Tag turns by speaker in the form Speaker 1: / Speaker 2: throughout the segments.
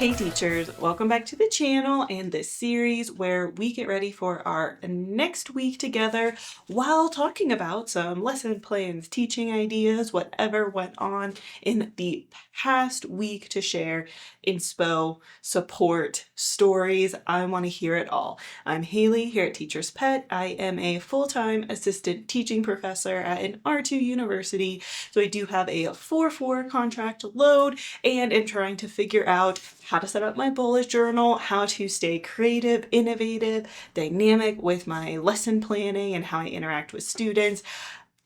Speaker 1: Hey teachers, welcome back to the channel and this series where we get ready for our next week together while talking about some lesson plans, teaching ideas, whatever went on in the past week to share inspo, support, stories. I want to hear it all. I'm Haley here at Teacher's Pet. I am a full-time assistant teaching professor at an R2 university, so I do have a 4-4 contract load and am trying to figure out how to set up my bullet journal, how to stay creative, innovative, dynamic with my lesson planning and how I interact with students,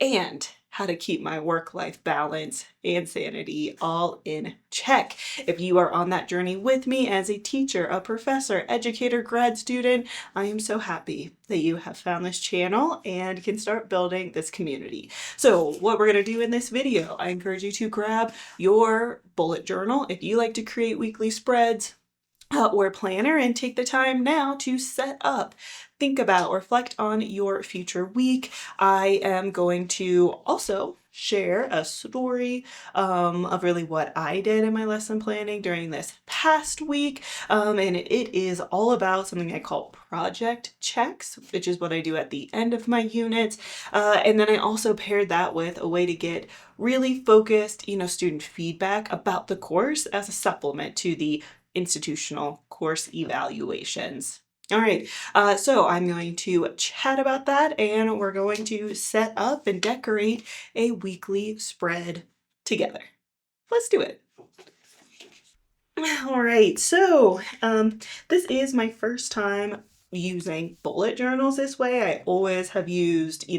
Speaker 1: and how to keep my work-life balance and sanity all in check. If you are on that journey with me as a teacher, a professor, educator, grad student, I am so happy that you have found this channel and can start building this community. So what we're going to do in this video, I encourage you to grab your bullet journal if you like to create weekly spreads or planner and take the time now to set up, think about, reflect on your future week. I am going to also share a story of really what I did in my lesson planning during this past week. And it is all about something I call project checks, which is what I do at the end of my units. And then I also paired that with a way to get really focused, student feedback about the course as a supplement to the institutional course evaluations. All right, so I'm going to chat about that and we're going to set up and decorate a weekly spread together. Let's do it. All right, so this is my first time using bullet journals this way. I always have used,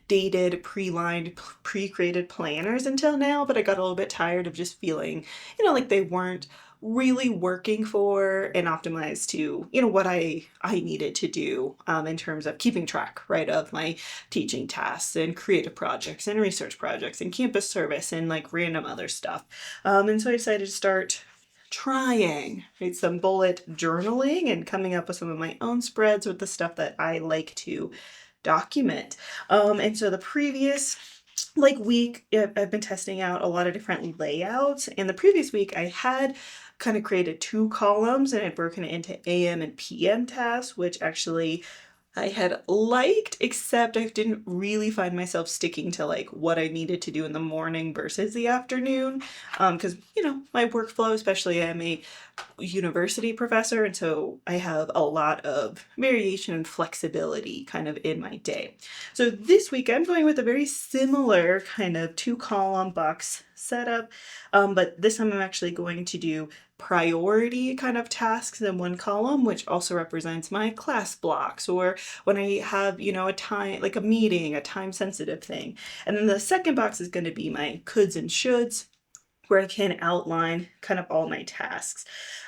Speaker 1: dated, pre-lined, pre-created planners until now, but I got a little bit tired of just feeling, like they weren't really working for and optimized to, what I needed to do in terms of keeping track, right, of my teaching tasks and creative projects and research projects and campus service and like random other stuff. And so I decided to start trying some bullet journaling and coming up with some of my own spreads with the stuff that I like to document. And so the previous week, I've been testing out a lot of different layouts. And the previous week I had kind of created 2 columns and I'd broken it into AM and PM tasks, which actually I had liked, except I didn't really find myself sticking to what I needed to do in the morning versus the afternoon. Because, my workflow, especially I'm a university professor, and so I have a lot of variation and flexibility kind of in my day. So this week I'm going with a very similar kind of 2-column box setup, but this time I'm actually going to do priority kind of tasks in 1 column, which also represents my class blocks or when I have, a time, like a meeting, a time sensitive thing. And then the second box is going to be my coulds and shoulds, where I can outline kind of all my tasks.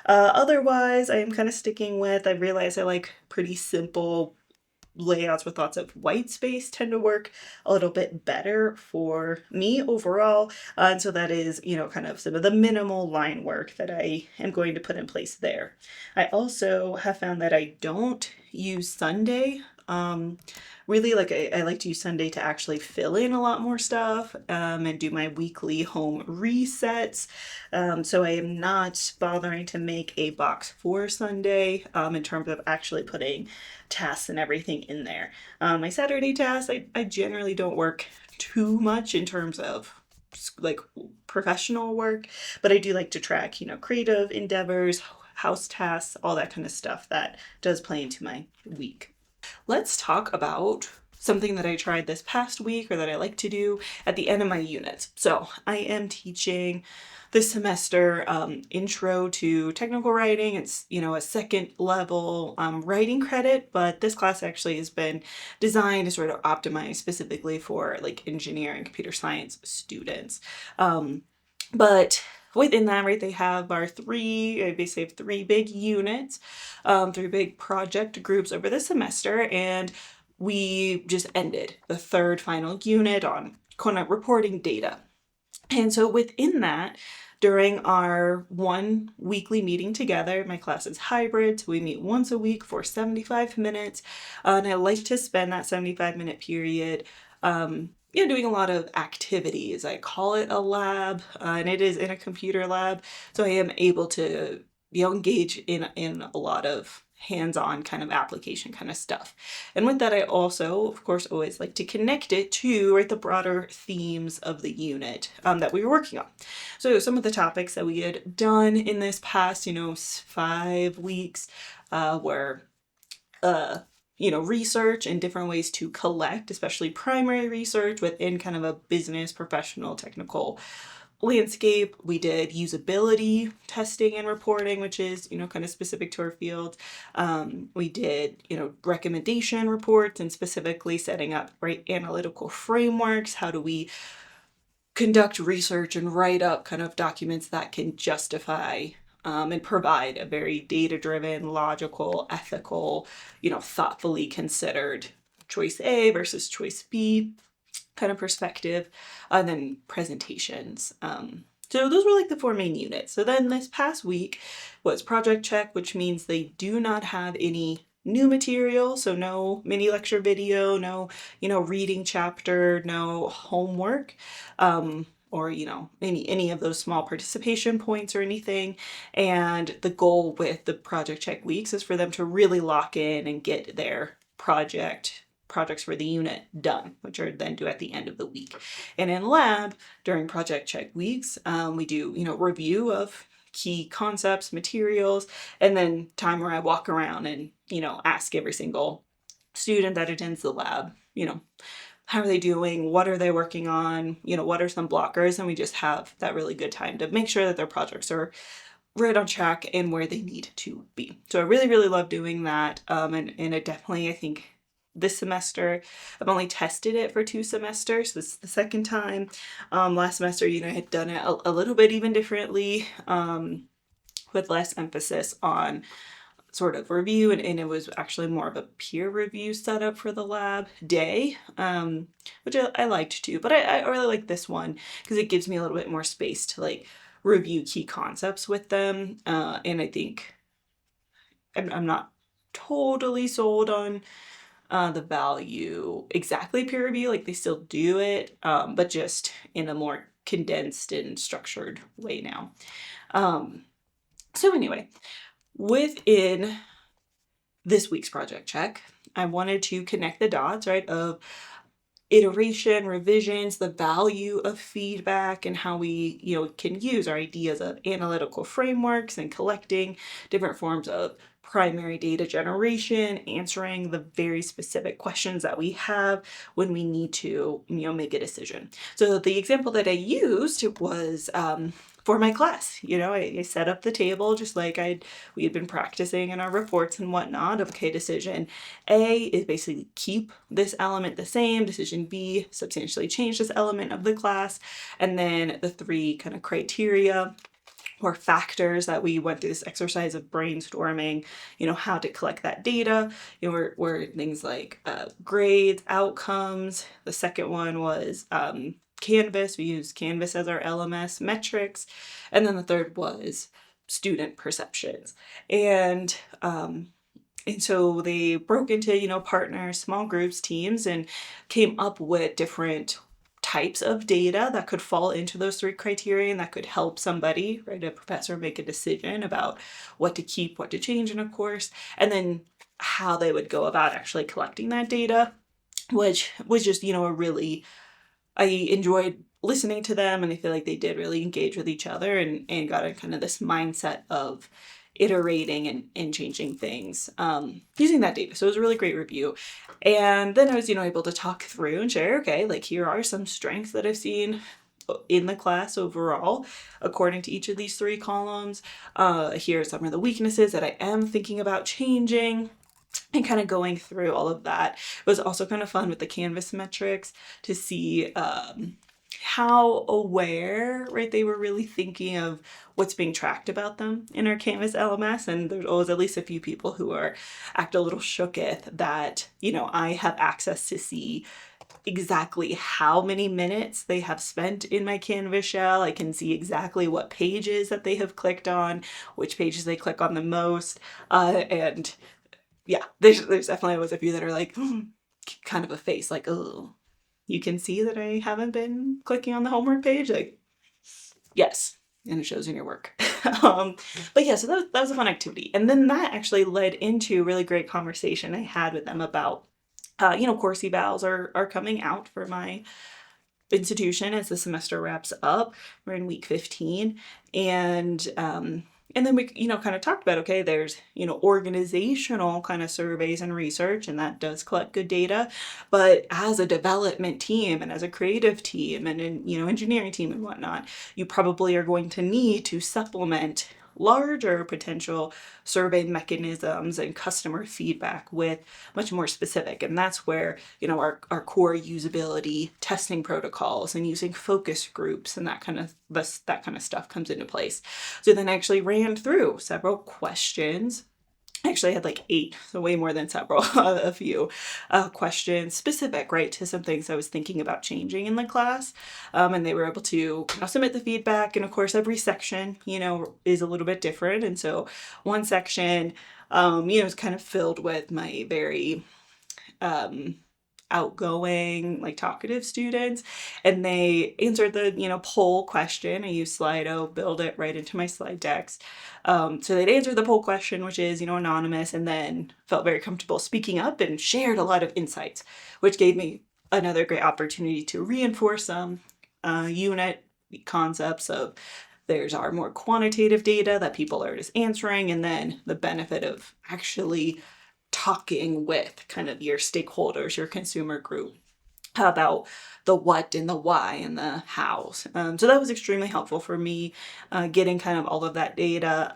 Speaker 1: Otherwise, I am kind of sticking with, I realize I like pretty simple layouts with lots of white space tend to work a little bit better for me overall. And so that is, kind of some of the minimal line work that I am going to put in place there. I also have found that I don't use Sunday. Really, I like to use Sunday to actually fill in a lot more stuff and do my weekly home resets. So I am not bothering to make a box for Sunday in terms of actually putting tasks and everything in there. My Saturday tasks, I generally don't work too much in terms of professional work, but I do like to track, creative endeavors, house tasks, all that kind of stuff that does play into my week. Let's talk about something that I tried this past week or that I like to do at the end of my units. So I am teaching this semester intro to technical writing. It's, a 2nd level writing credit, but this class actually has been designed to sort of optimize specifically for engineering, computer science students. But within that, right, they have our 3 big units, 3 big project groups over the semester, and we just ended the 3rd final unit on kind of reporting data. And so within that, during our 1 weekly meeting together, my class is hybrid, so we meet once a week for 75 minutes, and I like to spend that 75-minute period doing a lot of activities. I call it a lab, and it is in a computer lab, so I am able to engage in a lot of hands-on kind of application kind of stuff. And with that, I also, of course, always like to connect it to, right, the broader themes of the unit that we were working on. So some of the topics that we had done in this past, 5 weeks were research and different ways to collect, especially primary research within kind of a business, professional, technical landscape. We did usability testing and reporting, which is, kind of specific to our field. We did, recommendation reports and specifically setting up, right, analytical frameworks. How do we conduct research and write up kind of documents that can justify and provide a very data-driven, logical, ethical, thoughtfully considered choice A versus choice B kind of perspective, and then presentations. So those were like the 4 main units. So then this past week was project check, which means they do not have any new material. So no mini lecture video, no, reading chapter, no homework, or, any of those small participation points or anything. And the goal with the project check weeks is for them to really lock in and get their projects for the unit done, which are then due at the end of the week. And in lab, during project check weeks, we do, review of key concepts, materials, and then time where I walk around and, ask every single student that attends the lab, how are they doing? What are they working on? What are some blockers? And we just have that really good time to make sure that their projects are right on track and where they need to be. So I really, really love doing that. And it definitely, I think, this semester, I've only tested it for 2 semesters. This is the second time. Last semester, I had done it a little bit even differently, with less emphasis on sort of review, and it was actually more of a peer review setup for the lab day, which I liked too. But I really like this one because it gives me a little bit more space to like review key concepts with them. And I think I'm not totally sold on the value exactly peer review, like they still do it, but just in a more condensed and structured way now. So anyway, within this week's project check, I wanted to connect the dots, right, of iteration, revisions, the value of feedback, and how we, can use our ideas of analytical frameworks and collecting different forms of primary data generation, answering the very specific questions that we have when we need to, make a decision. So the example that I used was for my class. I set up the table just like we had been practicing in our reports and whatnot of, okay, decision A is basically keep this element the same, decision B, substantially change this element of the class, and then the 3 kind of criteria or factors that we went through this exercise of brainstorming, how to collect that data, were things like grades, outcomes. The second one was Canvas. We used Canvas as our LMS, metrics. And then the third was student perceptions. And so they broke into, partners, small groups, teams, and came up with different types of data that could fall into those 3 criteria and that could help somebody, right, a professor, make a decision about what to keep, what to change in a course, and then how they would go about actually collecting that data, which was just, I enjoyed listening to them, and I feel like they did really engage with each other and got in kind of this mindset of iterating and changing things using that data. So it was a really great review. And then I was, able to talk through and share, okay, like here are some strengths that I've seen in the class overall, according to each of these 3 columns. Here are some of the weaknesses that I am thinking about changing. And kind of going through all of that. It was also kind of fun with the Canvas metrics to see how aware, right, they were really thinking of what's being tracked about them in our Canvas LMS. And there's always at least a few people who act a little shooketh that, I have access to see exactly how many minutes they have spent in my Canvas shell. I can see exactly what pages that they have clicked on, which pages they click on the most, and yeah, there's definitely always a few that are like kind of a face like, oh, you can see that I haven't been clicking on the homework page. Like, yes, and it shows in your work. But yeah, so that was a fun activity. And then that actually led into a really great conversation I had with them about, course evals are coming out for my institution as the semester wraps up. We're in week 15. And then we, kind of talked about, okay, there's, organizational kind of surveys and research, and that does collect good data. But as a development team and as a creative team and engineering team and whatnot, you probably are going to need to supplement larger potential survey mechanisms and customer feedback with much more specific. And that's where, our core usability testing protocols and using focus groups and that kind of stuff comes into place. So then I actually ran through several questions. I actually had like 8, so way more than several, a few questions specific, right, to some things I was thinking about changing in the class. And they were able to submit the feedback. And of course, every section, is a little bit different. And so one section, is kind of filled with my very outgoing, like talkative students, and they answered the poll question. I use Slido, build it right into my slide decks. So they'd answer the poll question, which is anonymous, and then felt very comfortable speaking up and shared a lot of insights, which gave me another great opportunity to reinforce some unit concepts of there's our more quantitative data that people are just answering, and then the benefit of actually talking with kind of your stakeholders, your consumer group, about the what and the why and the hows. So that was extremely helpful for me, getting kind of all of that data,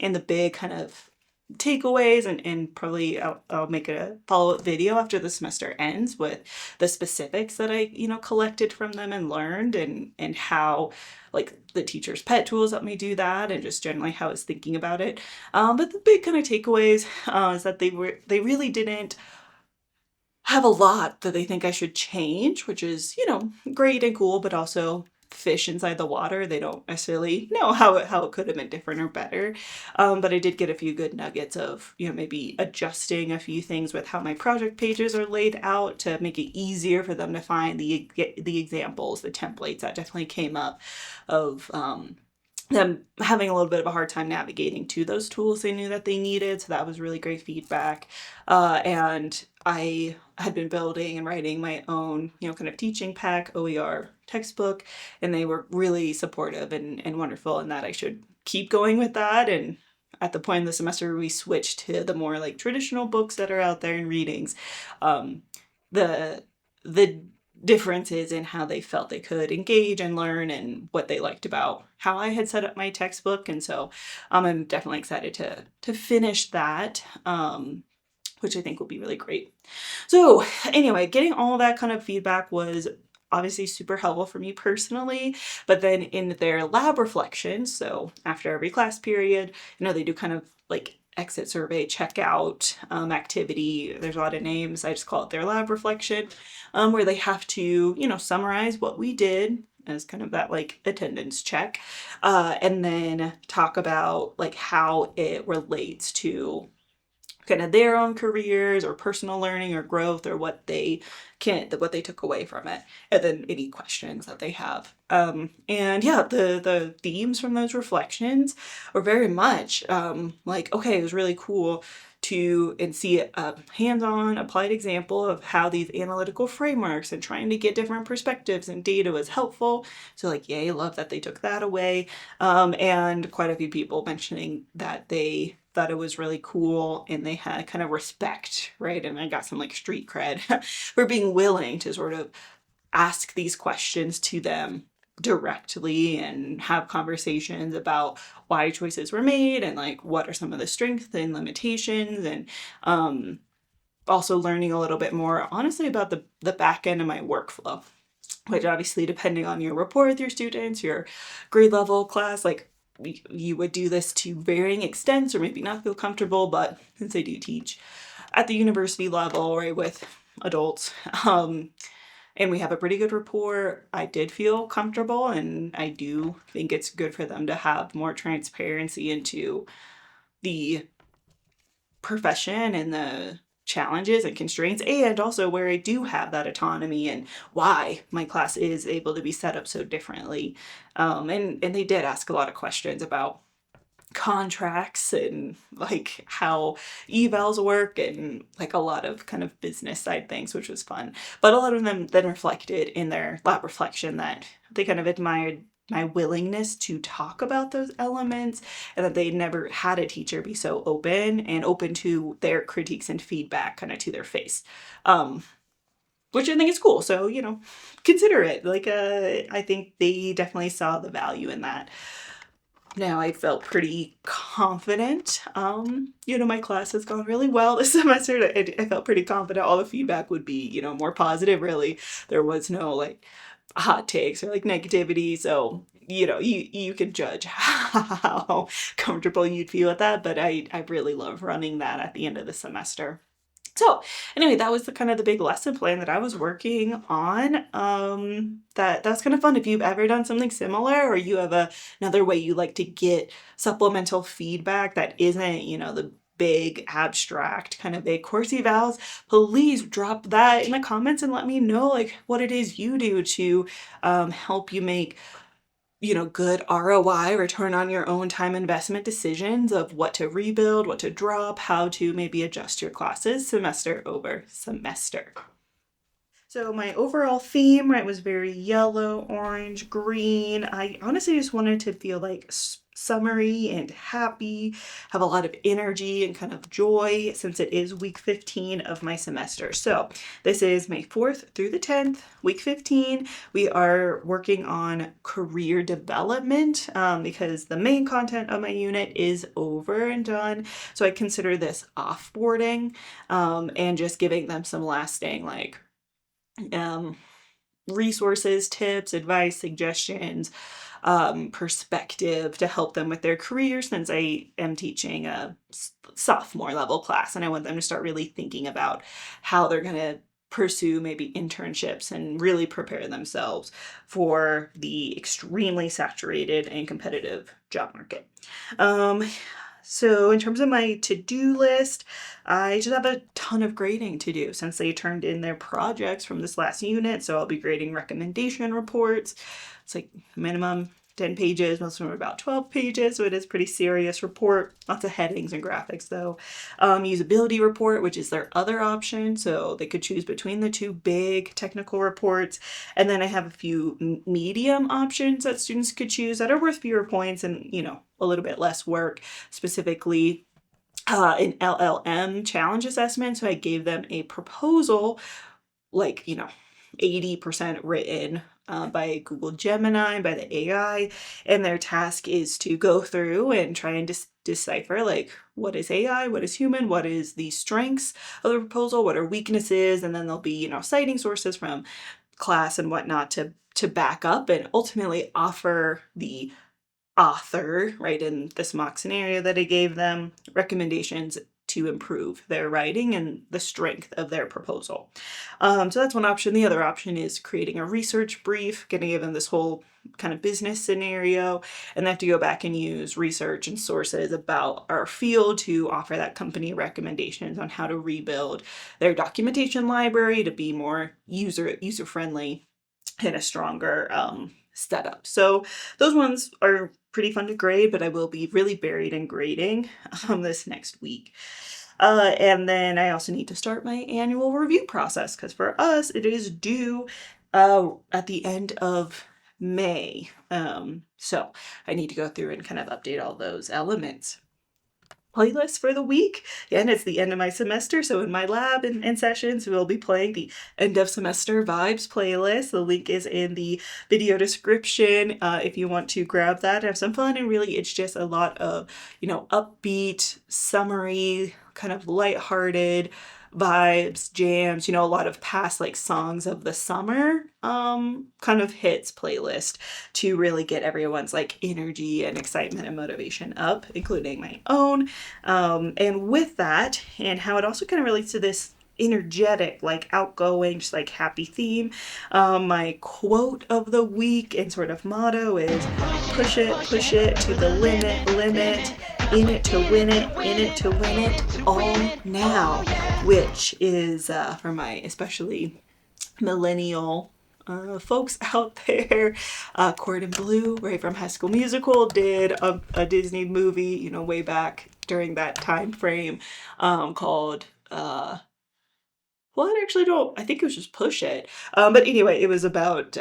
Speaker 1: and the big kind of takeaways, and probably I'll make a follow-up video after the semester ends with the specifics that I collected from them and learned, and how like the teacher's pet tools helped me do that, and just generally how I was thinking about it. But the big kind of takeaways is that they really didn't have a lot that they think I should change, which is great and cool, but also fish inside the water. They don't necessarily know how it could have been different or better. But I did get a few good nuggets of maybe adjusting a few things with how my project pages are laid out to make it easier for them to find the examples, the templates. That definitely came up of them having a little bit of a hard time navigating to those tools they knew that they needed. So that was really great feedback. And I had been building and writing my own, kind of teaching pack, OER textbook, and they were really supportive and wonderful, and that I should keep going with that. And at the point in the semester, we switched to the more like traditional books that are out there in readings. The differences in how they felt they could engage and learn, and what they liked about how I had set up my textbook. And so I'm definitely excited to finish that, which I think will be really great. So anyway, getting all that kind of feedback was obviously super helpful for me personally, but then in their lab reflections, so after every class period, they do kind of like exit survey, checkout activity. There's a lot of names. I just call it their lab reflection, where they have to, summarize what we did as kind of that like attendance check, and then talk about like how it relates to kind of their own careers or personal learning or growth, or what they took away from it, and then any questions that they have. And yeah, the themes from those reflections were very much like, okay, it was really cool to see a hands-on applied example of how these analytical frameworks and trying to get different perspectives and data was helpful. So like, yay, love that they took that away. And quite a few people mentioning that they thought it was really cool, and they had kind of respect, right? And I got some like street cred for being willing to sort of ask these questions to them directly and have conversations about why choices were made, and like what are some of the strengths and limitations, and also learning a little bit more honestly about the back end of my workflow, which obviously, depending on your rapport with your students, your grade level class, like you would do this to varying extents or maybe not feel comfortable, but since I do teach at the university level, right, with adults, and we have a pretty good rapport, I did feel comfortable, and I do think it's good for them to have more transparency into the profession and the challenges and constraints, and also where I do have that autonomy and why my class is able to be set up so differently. And they did ask a lot of questions about contracts and like how evals work and like a lot of kind of business side things, which was fun. But a lot of them then reflected in their lab reflection that they kind of admired my willingness to talk about those elements, and that they never had a teacher be so open and open to their critiques and feedback kind of to their face. Which I think is cool. So, you know, consider it. Like, I think they definitely saw the value in that. Now I felt pretty confident. You know, my class has gone really well this semester. I felt pretty confident all the feedback would be, you know, more positive, really. There was no like hot takes or like negativity. So, you know, you can judge how comfortable you'd feel with that. But I really love running that at the end of the semester. So anyway, that was the kind of the big lesson plan that I was working on. That's kind of fun. If you've ever done something similar, or you have another way you like to get supplemental feedback that isn't, you know, the big abstract kind of big course evals, please drop that in the comments and let me know like what it is you do to help you make, you know, good ROI, return on your own time investment decisions of what to rebuild, what to drop, how to maybe adjust your classes semester over semester. So my overall theme, right, was very yellow, orange, green. I honestly just wanted to feel like summery and happy, have a lot of energy and kind of joy since it is week 15 of my semester. So this is May 4th through the 10th, week 15. We are working on career development because the main content of my unit is over and done. So I consider this offboarding and just giving them some lasting like resources, tips, advice, suggestions, perspective to help them with their career, since I am teaching a sophomore level class and I want them to start really thinking about how they're going to pursue maybe internships and really prepare themselves for the extremely saturated and competitive job market. So in terms of my to-do list, I just have a ton of grading to do since they turned in their projects from this last unit. So I'll be grading recommendation reports. It's like minimum 10 pages, most of them are about 12 pages, so it is a pretty serious report. Lots of headings and graphics though. Usability report, which is their other option, so they could choose between the two big technical reports. And then I have a few medium options that students could choose that are worth fewer points and, you know, a little bit less work, specifically an LLM challenge assessment. So I gave them a proposal, like, you know, 80% written by Google Gemini, by the AI, and their task is to go through and try and decipher like what is AI, what is human, what is the strengths of the proposal, what are weaknesses, and then there'll be, you know, citing sources from class and whatnot to back up and ultimately offer the author, right, in this mock scenario that I gave them, recommendations to improve their writing and the strength of their proposal. So that's one option. The other option is creating a research brief, getting them this whole kind of business scenario, and they have to go back and use research and sources about our field to offer that company recommendations on how to rebuild their documentation library to be more user-friendly and a stronger setup. So those ones are pretty fun to grade, but I will be really buried in grading this next week. And then I also need to start my annual review process because for us, it is due at the end of May. So I need to go through and kind of update all those elements. Playlist for the week. And it's the end of my semester, so in my lab and sessions, we'll be playing the end of semester vibes playlist. The link is in the video description if you want to grab that, have some fun. And really, it's just a lot of, you know, upbeat, summery, kind of lighthearted vibes, jams, you know, a lot of past like songs of the summer kind of hits playlist to really get everyone's like energy and excitement and motivation up, including my own. And with that, and how it also kind of relates to this energetic, like outgoing, just like happy theme, my quote of the week and sort of motto is push it to the limit, In It to Win It, In It to Win It, All Now, which is for my especially millennial folks out there. Cord and Blue, right from High School Musical, did a Disney movie, you know, way back during that time frame, called well, I actually don't, I think it was just Push It. But anyway, it was about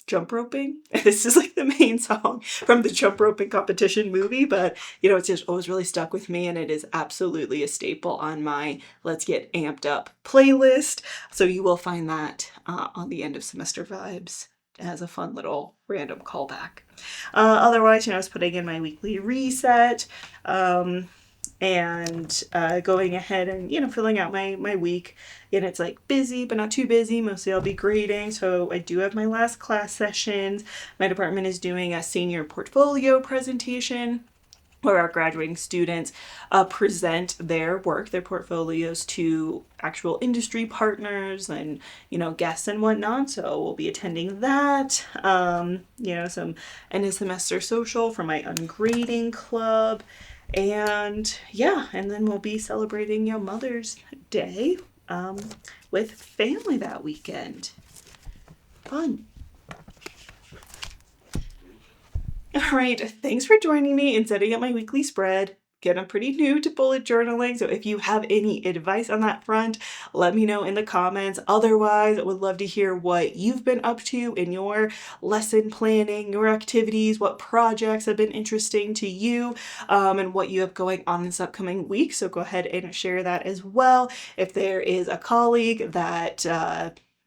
Speaker 1: jump roping. This is like the main song from the jump roping competition movie, but you know, it's just always really stuck with me, and it is absolutely a staple on my Let's Get Amped Up playlist. So you will find that on the End of Semester Vibes as a fun little random callback. Otherwise, you know, I was putting in my weekly reset, and going ahead and, you know, filling out my week. And it's like busy, but not too busy. Mostly I'll be grading. So I do have my last class sessions. My department is doing a senior portfolio presentation where our graduating students present their work, their portfolios, to actual industry partners and, you know, guests and whatnot. So we'll be attending that. You know, some end of semester social for my ungrading club. And yeah, and then we'll be celebrating, you know, Mother's Day with family that weekend. Fun. All right, thanks for joining me in setting up my weekly spread. Again, I'm pretty new to bullet journaling, so if you have any advice on that front, let me know in the comments. Otherwise, I would love to hear what you've been up to in your lesson planning, your activities, what projects have been interesting to you, and what you have going on this upcoming week. So go ahead and share that as well. If there is a colleague that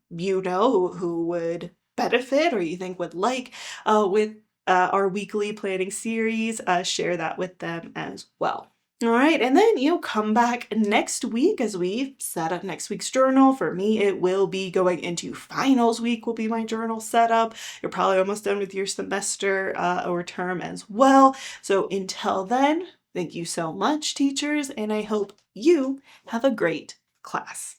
Speaker 1: you know who would benefit or you think would like with our weekly planning series, share that with them as well. All right, and then, you know, come back next week as we set up next week's journal. For me, it will be going into finals week will be my journal setup. You're probably almost done with your semester or term as well. So until then, thank you so much, teachers, and I hope you have a great class.